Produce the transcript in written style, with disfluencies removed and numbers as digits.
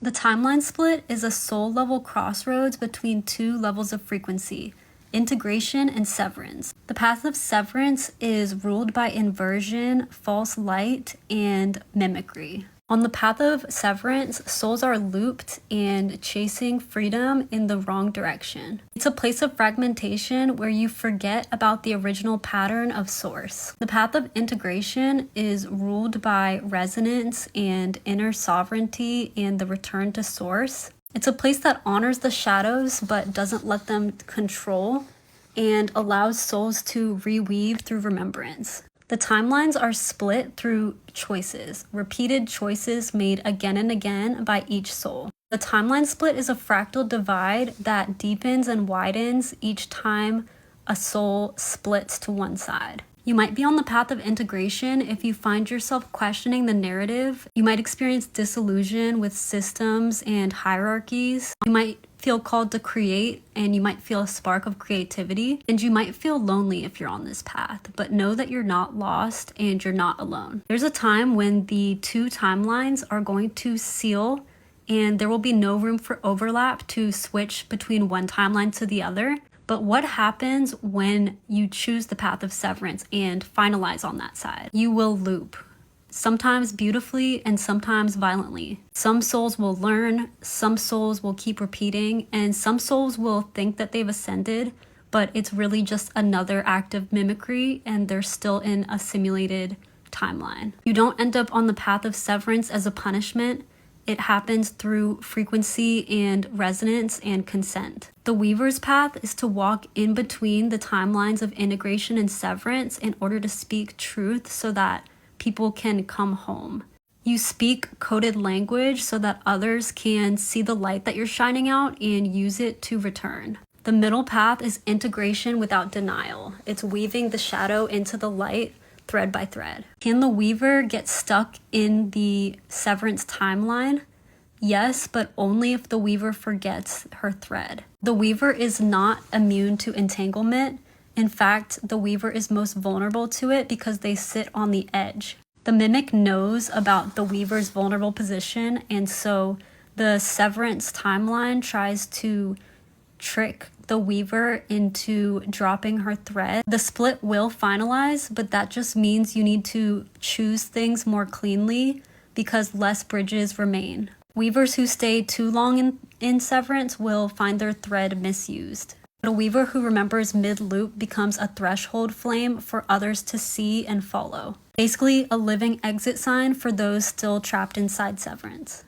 The timeline split is a soul level crossroads between two levels of frequency, integration and severance. The path of severance is ruled by inversion, false light, and mimicry. On the path of severance, souls are looped and chasing freedom in the wrong direction. It's a place of fragmentation where you forget about the original pattern of source. The path of integration is ruled by resonance and inner sovereignty and the return to source. It's a place that honors the shadows but doesn't let them control and allows souls to reweave through remembrance. The timelines are split through choices, repeated choices made again and again by each soul. The timeline split is a fractal divide that deepens and widens each time a soul splits to one side. You might be on the path of integration if you find yourself questioning the narrative. You might experience disillusion with systems and hierarchies. You might feel called to create, and you might feel a spark of creativity, and you might feel lonely if you're on this path, but know that you're not lost and you're not alone. There's a time when the two timelines are going to seal and there will be no room for overlap to switch between one timeline to the other. But what happens when you choose the path of severance and finalize on that side? You will loop. Sometimes beautifully and sometimes violently. Some souls will learn, some souls will keep repeating, and some souls will think that they've ascended, but it's really just another act of mimicry and they're still in a simulated timeline. You don't end up on the path of severance as a punishment. It happens through frequency and resonance and consent. The Weaver's path is to walk in between the timelines of integration and severance in order to speak truth so that people can come home. You speak coded language so that others can see the light that you're shining out and use it to return. The middle path is integration without denial. It's weaving the shadow into the light thread by thread. Can the Weaver get stuck in the severance timeline? Yes, but only if the Weaver forgets her thread. The Weaver is not immune to entanglement. In fact, the Weaver is most vulnerable to it because they sit on the edge. The Mimic knows about the Weaver's vulnerable position, and so the severance timeline tries to trick the Weaver into dropping her thread. The split will finalize, but that just means you need to choose things more cleanly because less bridges remain. Weavers who stay too long in severance will find their thread misused. But a Weaver who remembers mid-loop becomes a threshold flame for others to see and follow. Basically, a living exit sign for those still trapped inside severance.